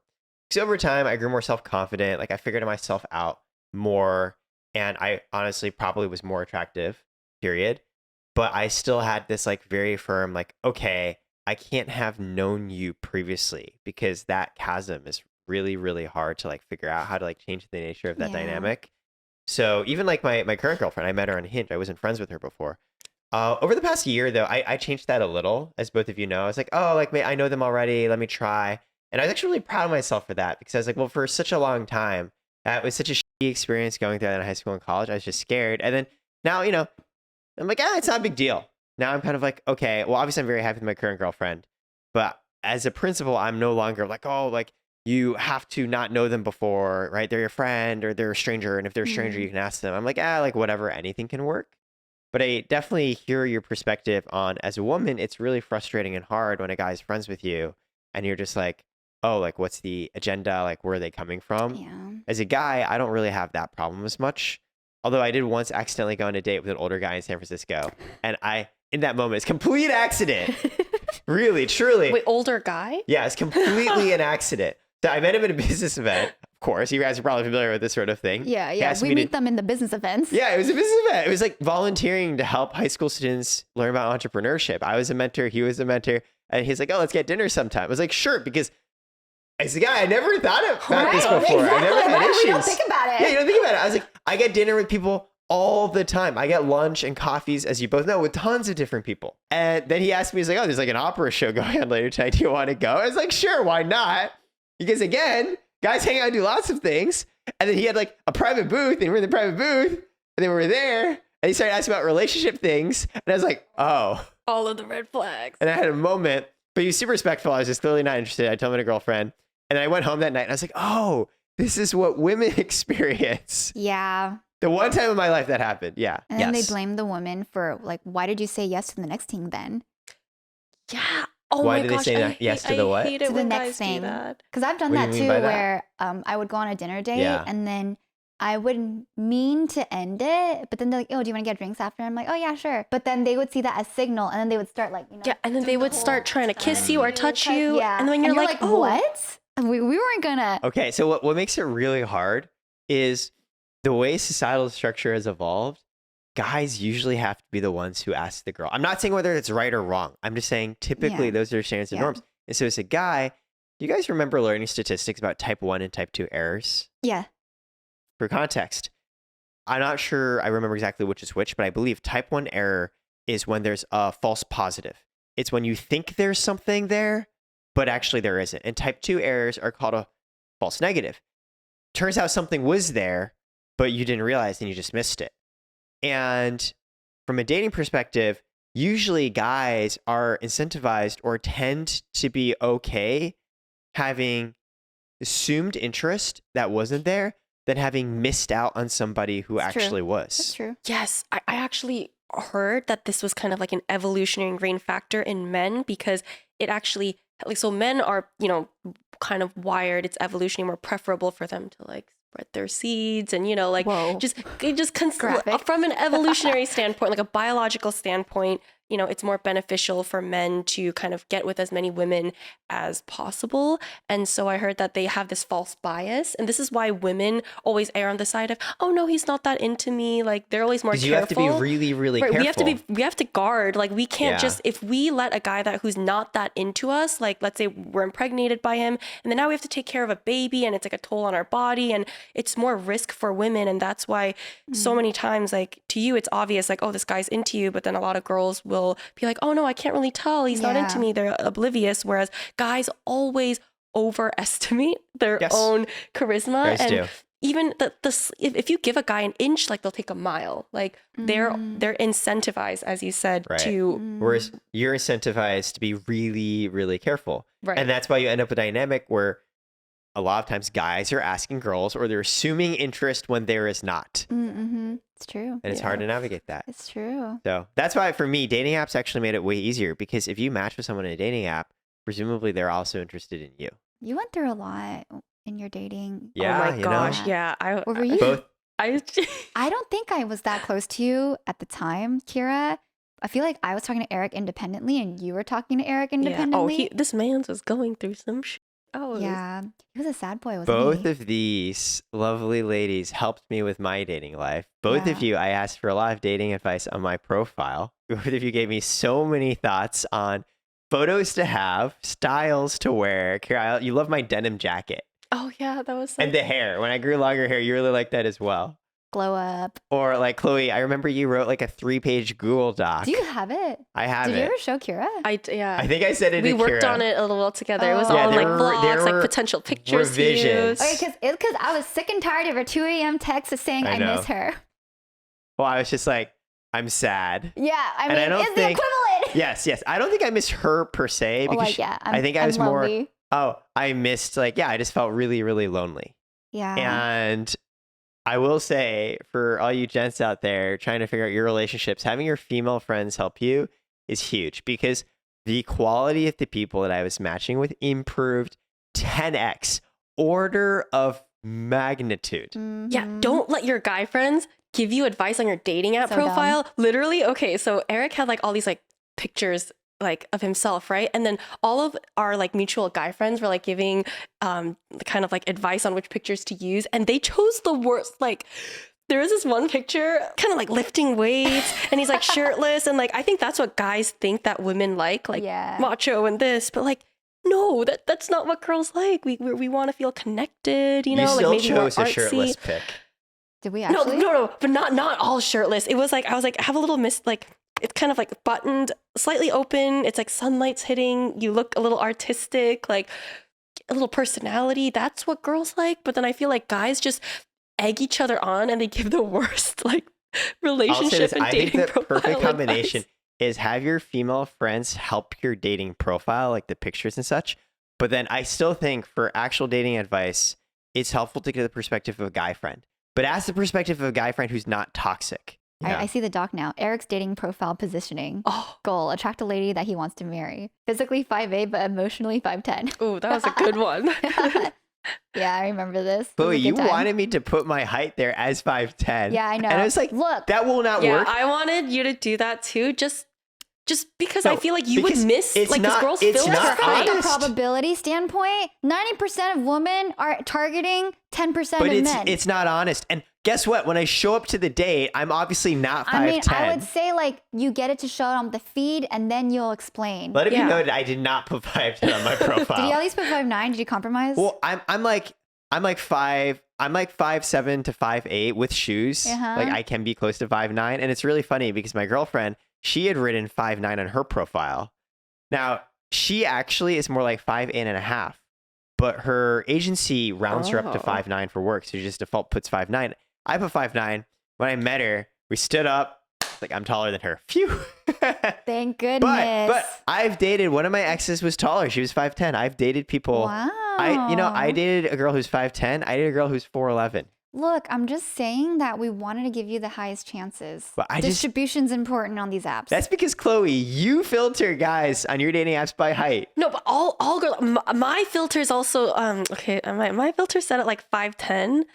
Because over time, I grew more self-confident. Like I figured myself out more. And I honestly probably was more attractive, period. But I still had this like very firm, like, okay, I can't have known you previously because that chasm is really, really hard to like figure out how to like change the nature of that dynamic. So even like my current girlfriend, I met her on Hinge. I wasn't friends with her before. Over the past year, though, I changed that a little, as both of you know. I was like, oh, like I know them already. Let me try. And I was actually really proud of myself for that because I was like, well, for such a long time, that was such a experience going through that in high school and college. I was just scared. And then now, I'm like, it's not a big deal. Now I'm kind of like, okay, well, obviously I'm very happy with my current girlfriend, but as a principal, I'm no longer like, oh, like you have to not know them before, right? They're your friend or they're a stranger. And if they're a stranger, you can ask them. I'm like, like whatever, anything can work. But I definitely hear your perspective on, as a woman, it's really frustrating and hard when a guy's friends with you and you're just like, oh, like what's the agenda? Like, where are they coming from? Yeah. As a guy, I don't really have that problem as much. Although I did once accidentally go on a date with an older guy in San Francisco. And in that moment, it's complete accident. Really, truly. Wait, older guy? Yeah, it's completely an accident. So I met him at a business event. Of course, you guys are probably familiar with this sort of thing. Yeah. We meet them in the business events. Yeah, it was a business event. It was like volunteering to help high school students learn about entrepreneurship. I was a mentor. He was a mentor. And he's like, oh, let's get dinner sometime. I was like, sure, because as a guy, I never thought about this before. Exactly. I never had issues. You don't think about it. Yeah, you don't think about it. I was like, I get dinner with people all the time. I get lunch and coffees, as you both know, with tons of different people. And then he asked me, he's like, oh, there's like an opera show going on later tonight. Do you want to go? I was like, sure, why not? Because again, guys hang out and do lots of things. And then he had like a private booth, and we're in the private booth, and then we were there, and he started asking about relationship things. And I was like, oh. All of the red flags. And I had a moment, but he was super respectful. I was just clearly not interested. I told him I had a girlfriend. And then I went home that night and I was like, oh, this is what women experience. Yeah. The one time in my life that happened. Yeah. And then they blame the woman for like, why did you say yes to the next thing then? Yeah. Oh Why my did gosh, they say yes to the what? I hate it To the when next guys thing. do that. Because I've done What do that you mean too, by that? where I would go on a dinner date and then I would mean to end it, but then they're like, oh, do you want to get drinks after? I'm like, oh yeah, sure. But then they would see that as signal, and then they would start like, Yeah, and then they would start trying to kiss you or touch you. Yeah. And then you're like, oh, what? We weren't gonna. Okay, so what makes it really hard is the way societal structure has evolved. Guys usually have to be the ones who ask the girl. I'm not saying whether it's right or wrong. I'm just saying typically those are standards and norms. And so as a guy, do you guys remember learning statistics about type 1 and type 2 errors? Yeah. For context, I'm not sure I remember exactly which is which, but I believe type 1 error is when there's a false positive. It's when you think there's something there, but actually there isn't. And type 2 errors are called a false negative. Turns out something was there, but you didn't realize and you just missed it. And from a dating perspective, usually guys are incentivized or tend to be okay having assumed interest that wasn't there than having missed out on somebody who actually was. That's true. yes, I actually heard that this was kind of like an evolutionary ingrained factor in men because it actually, like, so men are, kind of wired, it's evolutionary more preferable for them to like spread their seeds and, Whoa. Graphic. from an evolutionary standpoint, like a biological standpoint, it's more beneficial for men to kind of get with as many women as possible. And so I heard that they have this false bias. And this is why women always err on the side of, oh, no, he's not that into me. Like, they're always more careful. Because you have to be really, really Right, careful. we have to guard. Like, we can't Yeah. if we let a guy who's not that into us, like, let's say we're impregnated by him, and then now we have to take care of a baby, and it's like a toll on our body, and it's more risk for women. And that's why so many times, like, to you, it's obvious, like, oh, this guy's into you, but then a lot of girls will be like, oh no, I can't really tell. He's not into me. They're oblivious. Whereas guys always overestimate their own charisma. Guys and do. even if you give a guy an inch, like, they'll take a mile. Like, they're incentivized, as you said, Right. to Whereas you're incentivized to be really, really careful. Right. And that's why you end up with a dynamic where a lot of times guys are asking girls or they're assuming interest when there is not. Mm-hmm. It's true. And it's hard to navigate that. It's true. So that's why for me, dating apps actually made it way easier because if you match with someone in a dating app, presumably they're also interested in you. You went through a lot in your dating. Yeah, oh my gosh, yeah. What were you? Both. I don't think I was that close to you at the time, Kira. I feel like I was talking to Eric independently and you were talking to Eric independently. Oh, this man's was going through some shit. Oh, yeah. He was a sad boy, wasn't Both he? of these lovely ladies helped me with my dating life. Both of you, I asked for a lot of dating advice on my profile. Both of you gave me so many thoughts on photos to have, styles to wear. Kira, you love my denim jacket. Oh yeah, that was. So And the hair. When I grew longer hair, you really liked that as well. glow up. Or like Chloe, I remember you wrote like a 3-page Google Doc. Do you have it? I have Did it. you ever show Kira? Yeah. I think I said it. We to worked Kira. on it a little while together. It was Oh. all Yeah, like there vlogs, were like potential pictures to revisions. use. Okay, because I was sick and tired of her 2 a.m. text saying I know. miss her. Well, I was just like, I'm sad. Yeah, I mean, I don't it's the think- equivalent. Yes. I don't think I miss her per se. Well, Because like, yeah, I think I I'm was more, lonely. I missed like, I just felt really, really lonely. Yeah. And I will say, for all you gents out there trying to figure out your relationships, having your female friends help you is huge because the quality of the people that I was matching with improved 10x, order of magnitude. Yeah, don't let your guy friends give you advice on your dating app So profile. Literally, okay, so Eric had like all these like pictures like of himself, right? And then all of our like mutual guy friends were like giving kind of like advice on which pictures to use, and they chose the worst. Like there was this one picture kind of like lifting weights and he's like shirtless, and like I think that's what guys think that women like Yeah. macho and this, but like no, that's not what girls like. We want to feel connected, you know, still like maybe more chose a artsy. shirtless pic. Did we No, actually? no, but not all shirtless. It was like I was like I have a little like it's kind of like buttoned, slightly open. It's like sunlight's hitting. You look a little artistic, like a little personality. That's what girls like. But then I feel like guys just egg each other on and they give the worst like I'll say relationship this, and I dating think the profile perfect combination advice. is have your female friends help your dating profile, like the pictures and such. But then I still think for actual dating advice, it's helpful to get the perspective of a guy friend. But ask the perspective of a guy friend who's not toxic. you know? I see the doc now. Eric's dating profile positioning. Oh, Goal: attract a lady that he wants to marry. Physically 5'8", but emotionally 5'10". oh, that was a good one. Yeah, I remember this. It was Chloe, a you good time. wanted me to put my height there as 5'10". Yeah, I know. And I was like, look, that will not Yeah, work. I wanted you to do that too. Just because I No, feel like you would because miss it's like 'cause not- girls it's filter not from like a honest. probability standpoint, 90% of women are targeting 10% But of men. it's not honest. And guess what? When I show up to the date, I'm obviously not 5'10". I mean, I would say like you get it to show it on the feed and then you'll explain. Let it be Yeah. noted, I did not put 5'10" on my profile. Did you at least put 5'9"? Did you compromise? Well, I'm like 5'7" to 5'8" with shoes. Uh-huh. Like I can be close to 5'9", and it's really funny because my girlfriend, she had written 5'9" on her profile. Now she actually is more like 5'8.5", but her agency rounds her up to Oh. 5'9" for work, so she just default puts 5'9". I put 5'9". When I met her, we stood up. Like I'm taller than her. Phew. Thank goodness. But I've dated, one of my exes was taller. She was 5'10". I've dated people. Wow. I dated a girl who's 5'10". I dated a girl who's 4'11". Look, I'm just saying that we wanted to give you the highest chances. But I just- Distribution's important on these apps. That's because Chloe, you filter guys on your dating apps by height. No, but all girls. My filter's also okay. My filter's set at like 5'10",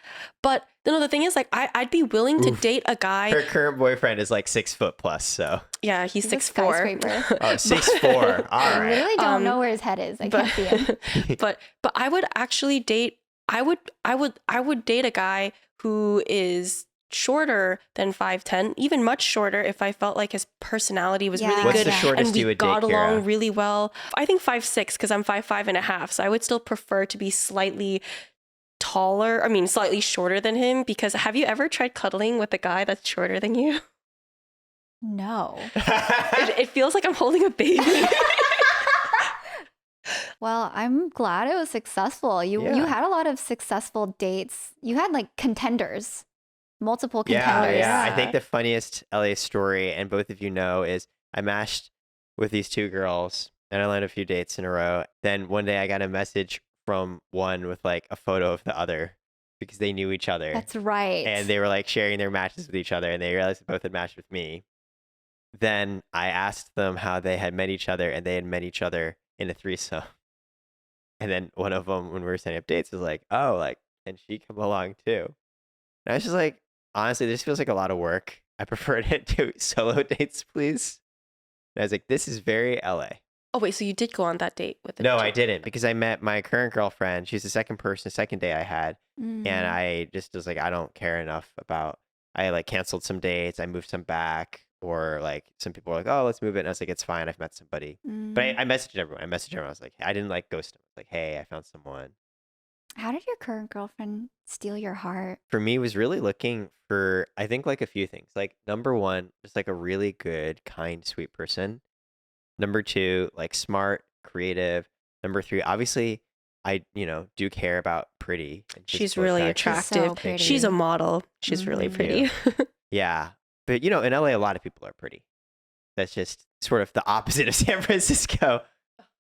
but the thing is like I'd be willing to date a guy. Her current boyfriend is like 6 foot plus, so Yeah, he's He's a 6'4". skyscraper. 6'4". All I right. literally don't know where his head is. I can't see him. but I would actually date. I would date a guy who is shorter than 5'10", even much shorter if I felt like his personality was really Yeah. What's good the shortest and we you would got date, along Kira? really well. I think 5'6" because I'm 5'5.5", so I would still prefer to be slightly taller. I mean, slightly shorter than him. Because have you ever tried cuddling with a guy that's shorter than you? No. It feels like I'm holding a baby. Well, I'm glad it was successful. You Yeah. had a lot of successful dates. You had like contenders, multiple Yeah, contenders. yeah. I think the funniest LA story, and both of you know, is I matched with these two girls and I landed a few dates in a row. Then one day I got a message from one with like a photo of the other because they knew each other. That's right. And they were like sharing their matches with each other, and they realized they both had matched with me. Then I asked them how they had met each other, and they had met each other in a threesome. And then one of them, when we were setting up dates, was like, "Oh, like, can she come along too?" And I was just like, honestly, this feels like a lot of work. I prefer to do solo dates, please. And I was like, this is very LA. Oh wait, so you did go on that date with the No, I didn't, because I met my current girlfriend. She's the second day I had. Mm. And I just was like, I don't care enough about, I like canceled some dates, I moved some back, or like some people were like, oh, let's move it. And I was like, it's fine, I've met somebody. But I messaged everyone. I was like, I didn't like ghost them. Like, hey, I found someone. How did your current girlfriend steal your heart? For me, was really looking for, I think, like a few things. Like, number one, just like a really good, kind, sweet person. Number two, like smart, creative. Number three, obviously, I, do care about pretty. And She's physical really attraction. She's so attractive. pretty. She's a model. She's really Thank pretty. Yeah. But, in LA, a lot of people are pretty. That's just sort of the opposite of San Francisco,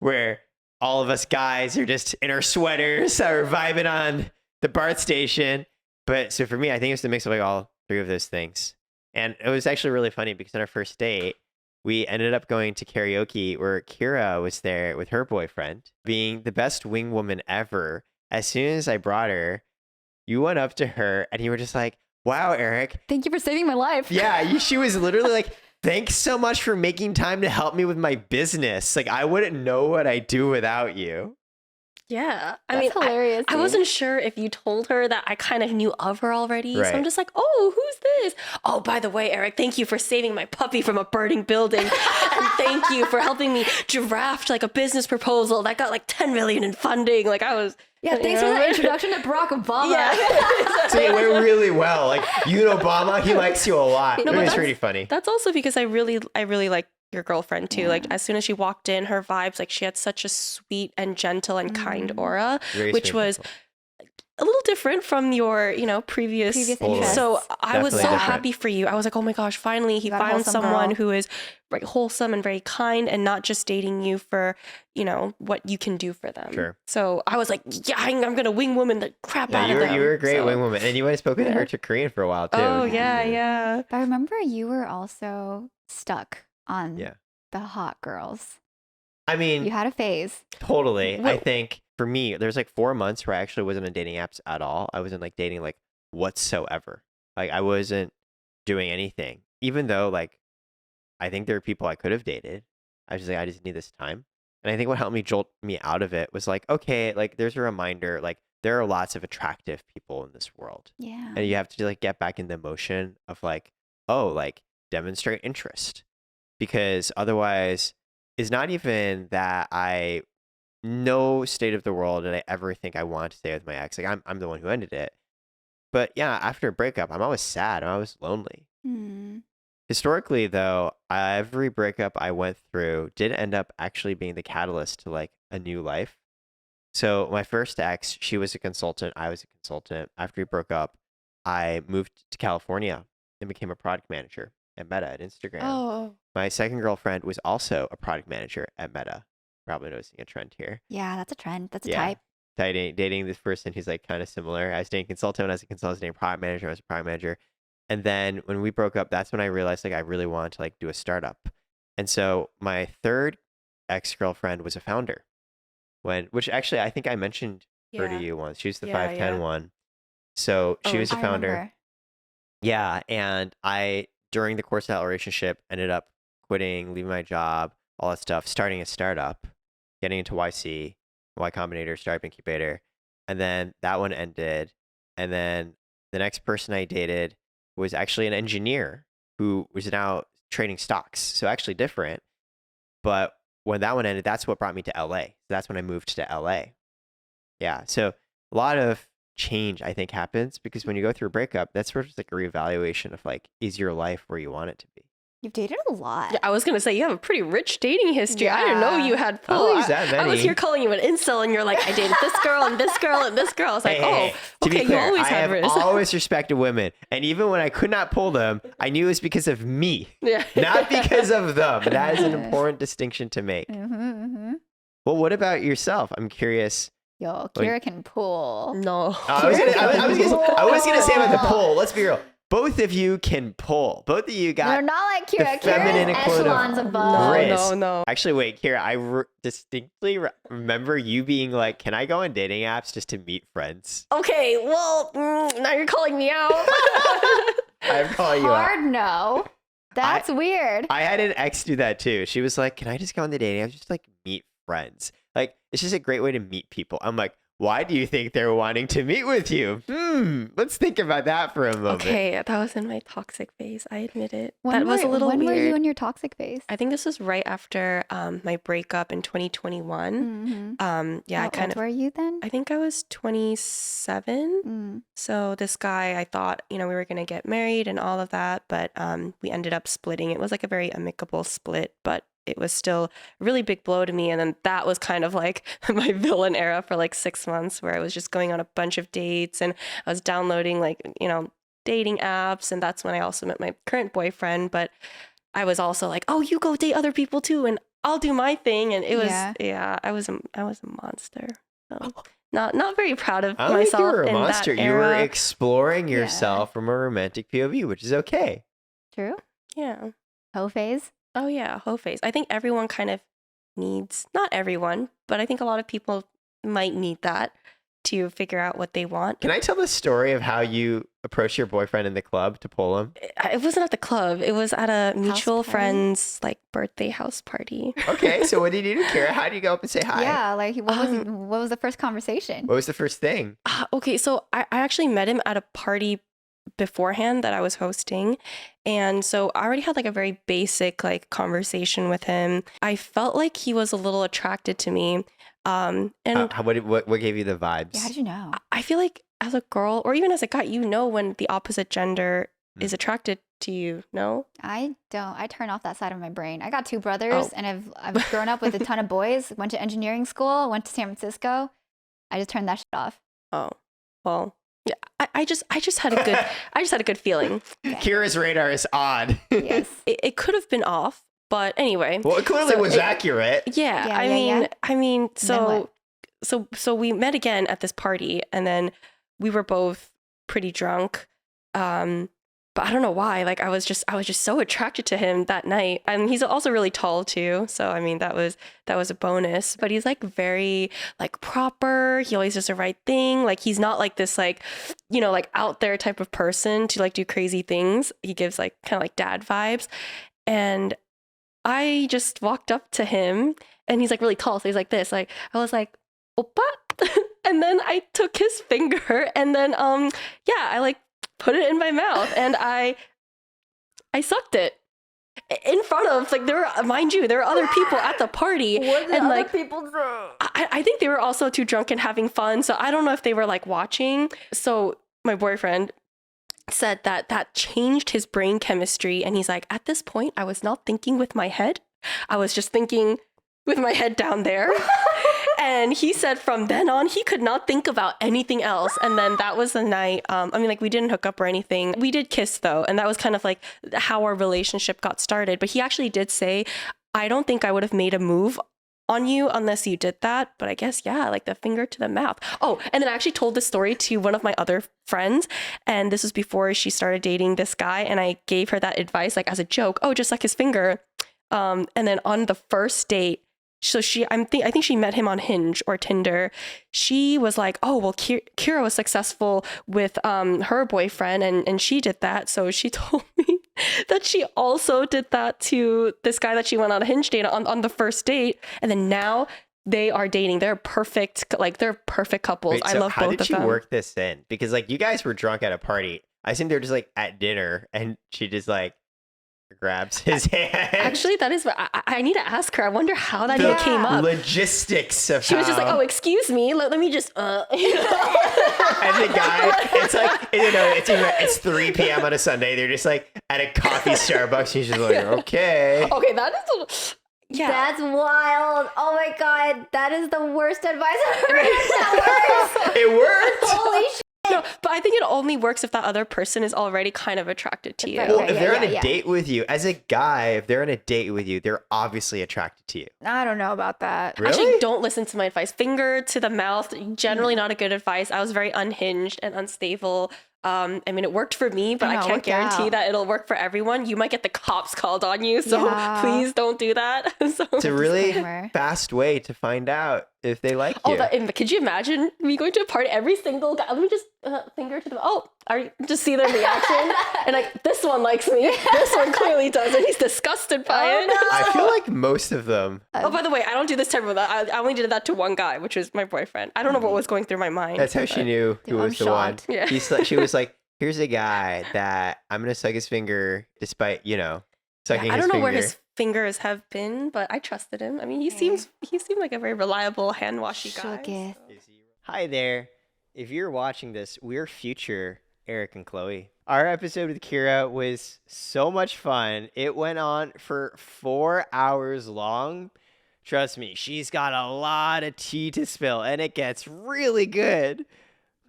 where all of us guys are just in our sweaters, are vibing on the BART station. But so for me, I think it's the mix of like all three of those things. And it was actually really funny because on our first date, we ended up going to karaoke where Kira was there with her boyfriend, being the best wing woman ever. As soon as I brought her, you went up to her and you were just like, wow, Eric. Thank you for saving my life. Yeah, she was literally like, thanks so much for making time to help me with my business. Like, I wouldn't know what I'd do without you. Yeah. That's hilarious. I dude. wasn't sure if you told her that I kind of knew of her already. Right. So I'm just like, oh, who's this? Oh, by the way, Eric, thank you for saving my puppy from a burning building. And thank you for helping me draft like a business proposal that got like 10 million in funding. Like I was. Yeah, thanks for that introduction to Barack Obama. Yeah. So it went really well. Like, you and Obama, he likes you a lot. No, It but was that's- pretty funny. That's also because I really like your girlfriend too. Yeah. Like as soon as she walked in, her vibes, like she had such a sweet and gentle and kind aura, Very which sweet was people. a little different from your, previous. Previous Totally. interests. So I was so Definitely different. happy for you. I was like, oh my gosh, finally he You got a found wholesome someone girl. who is very wholesome and very kind and not just dating you for, what you can do for them. Sure. So I was like, yeah, I'm going to wing woman the crap Yeah, out you of were, them. you were a great So- wing woman. And you might have spoken to her to Korean for a while, too. Oh, yeah. But I remember you were also stuck on Yeah. the hot girls. I mean, You had a phase. totally. I Well- think for me, there's like 4 months where I actually wasn't on dating apps at all. I wasn't like dating like whatsoever. Like I wasn't doing anything, even though like I think there are people I could have dated. I was just like, I just need this time. And I think what helped me jolt me out of it was like, okay, like there's a reminder, like there are lots of attractive people in this world. Yeah. And you have to like get back in the motion of like, oh, like demonstrate interest. Because otherwise it's not even that I no state of the world did I ever think I want to stay with my ex. Like I'm the one who ended it. But yeah, after a breakup, I'm always sad. I'm always lonely. Hmm. Historically, though, every breakup I went through did end up actually being the catalyst to like a new life. So my first ex, she was a consultant. I was a consultant. After we broke up, I moved to California and became a product manager at Meta at Instagram. Oh. My second girlfriend was also a product manager at Meta. Probably noticing a trend here. Yeah, that's a trend. That's a Yeah. type. Dating this person who's like kind of similar. I was dating consultant when I was a consultant, dating product manager, I was a product manager. And then when we broke up, that's when I realized like I really wanted to like do a startup. And so my third ex-girlfriend was a founder. Which actually I think I mentioned her to you once. She was the Yeah, 5'10" yeah. one. So she Oh, was a I founder. remember. Yeah, and I during the course of that relationship ended up quitting, leaving my job, all that stuff, starting a startup, getting into YC, Y Combinator, startup incubator, and then that one ended. And then the next person I dated was actually an engineer who was now trading stocks, so actually different. But when that one ended, that's what brought me to LA. So that's when I moved to LA. Yeah, so a lot of change I think happens because when you go through a breakup, that's sort of like a reevaluation of like, is your life where you want it to be? You've dated a lot. Yeah, I was going to say, you have a pretty rich dating history. I didn't know Yeah. you had I don't pull. use that I was many. here calling you an incel, and you're like, I dated this girl and this girl and this girl. I was like, Hey, to okay, be clear, you always I had have risk. always respected women, and even when I could not pull them, I knew it was because of me, Yeah. not because of them. That is an important distinction to make. Mm-hmm. Well, what about yourself? I'm curious. Yo, Like- Kira can pull. No. I was gonna say about the pull. Let's be real. Both of you can pull. Both of you They're got. not like Kira. feminine Kira's equivalent of echelons above. Rizz. No. Actually, wait, Kira. I distinctly remember you being like, "Can I go on dating apps just to meet friends?" Okay, well, now you're calling me out. I'm calling you out. Hard no. That's weird. I had an ex do that too. She was like, "Can I just go on the dating apps just to, like meet friends? Like it's just a great way to meet people." I'm like, Why do you think they're wanting to meet with you? Let's think about that for a moment. Okay, that was in my toxic phase. I admit it. When That was a little when weird. were you in your toxic phase? I think this was right after my breakup in 2021. Yeah, How old were you then? I think I was 27. So this guy, I thought, we were going to get married and all of that, but we ended up splitting. It was like a very amicable split, but it was still a really big blow to me. And then that was kind of like my villain era for like 6 months, where I was just going on a bunch of dates and I was downloading like, dating apps. And that's when I also met my current boyfriend. But I was also like, oh, you go date other people too, and I'll do my thing. And it was, I was a monster. So not very proud of I don't think myself. you were a in monster. That You were era. exploring yourself from a romantic POV, which is okay. True. Yeah. Hoe phase. Oh yeah, hoe phase. I think everyone kind of needs, not everyone, but I think a lot of people might need that to figure out what they want. Can I tell the story of how you approached your boyfriend in the club to pull him? It wasn't at the club. It was at a mutual party? friend's like birthday house party. Okay, so what did you do, Kara? How do you go up and say hi? Yeah, like what was the first conversation? What was the first thing? Okay, so I actually met him at a party beforehand that I was hosting. And so I already had like a very basic like conversation with him. I felt like he was a little attracted to me. And What gave you the vibes? Yeah, how did you know? I feel like as a girl or even as a guy, when the opposite gender is attracted to you, no? I don't. I turn off that side of my brain. I got 2 brothers and I've grown up with a ton of boys, went to engineering school, went to San Francisco. I just turned that shit off. Oh, well, yeah, I just had a good feeling. Kira's radar is odd. Yes. It could have been off, but anyway. Well, it clearly was accurate. Yeah, I mean, so we met again at this party, and then we were both pretty drunk. But I don't know why. Like I was just so attracted to him that night. And he's also really tall too. So I mean that was a bonus. But he's like very like proper. He always does the right thing. Like he's not like this like, like out there type of person to like do crazy things. He gives like kind of like dad vibes. And I just walked up to him and he's like really tall. So he's like this. Like I was like, Oppa. And then I took his finger and then I like put it in my mouth and I sucked it in front of like there were other people at the party. What did and other like people do? I think they were also too drunk and having fun, so I don't know if they were like watching. So my boyfriend said that changed his brain chemistry, and he's like, at this point I was not thinking with my head, I was just thinking with my head down there. And he said from then on, he could not think about anything else. And then that was the night. We didn't hook up or anything. We did kiss though. And that was kind of like how our relationship got started. But he actually did say, I don't think I would have made a move on you unless you did that. But I guess, yeah, like the finger to the mouth. Oh, and then I actually told this story to one of my other friends. And this was before she started dating this guy. And I gave her that advice, like as a joke, oh, just like his finger. And then on the first date, so I think she met him on Hinge or Tinder. She was like, oh, well, Kira was successful with her boyfriend and she did that. So she told me that she also did that to this guy that she went on a Hinge date on the first date. And then now they are dating. They're perfect. Like they're perfect couples. Wait, I so love both of them. How did she work this in? Because like you guys were drunk at a party. I think they were just like at dinner and she just like grabs his hand. Actually, that is what I need to ask her. I wonder how that even came up. Logistics of She was just like, oh, excuse me. Let me just, And the guy, it's like, it's 3 p.m. on a Sunday. They're just like at a coffee Starbucks. He's just like, okay. Okay, that is yeah. That's wild. Oh my God. That is the worst advice I've ever heard. That works. It worked. Holy shit. No, but I think it only works if that other person is already kind of attracted to you. Right, Well, right, if they're on yeah. a date with you, as a guy, if they're on a date with you, they're obviously attracted to you. I don't know about that. Really? Actually, don't listen to my advice. Finger to the mouth, generally not a good advice. I was very unhinged and unstable. It worked for me, but I can't guarantee that it'll work for everyone. You might get the cops called on you, so please don't do that. So, It's a really Disclaimer. fast way to find out if they like you. Could you imagine me going to a party, every single guy, let me just finger to them. Oh, just see their reaction. And like, this one likes me. This one clearly doesn't. He's disgusted by it. No. I feel like most of them. Oh, by the way, I don't do this type of that. I only did that to one guy, which was my boyfriend. I don't know what was going through my mind. That's how she knew who I'm was the one. shocked. Yeah. She was like, here's a guy that I'm going to suck his finger despite, sucking his finger. I don't know where his fingers have been, but I trusted him. I mean, he seemed like a very reliable hand-washy guy. Shooketh. Hi there. If you're watching this, we're future Eric and Chloe. Our episode with Kira was so much fun. It went on for 4 hours long. Trust me, she's got a lot of tea to spill, and it gets really good.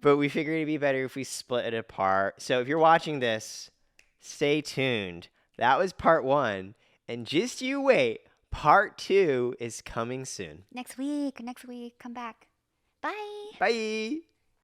But we figured it'd be better if we split it apart. So if you're watching this, stay tuned. That was part 1. And just you wait, part 2 is coming soon. Next week. Come back. Bye. Bye.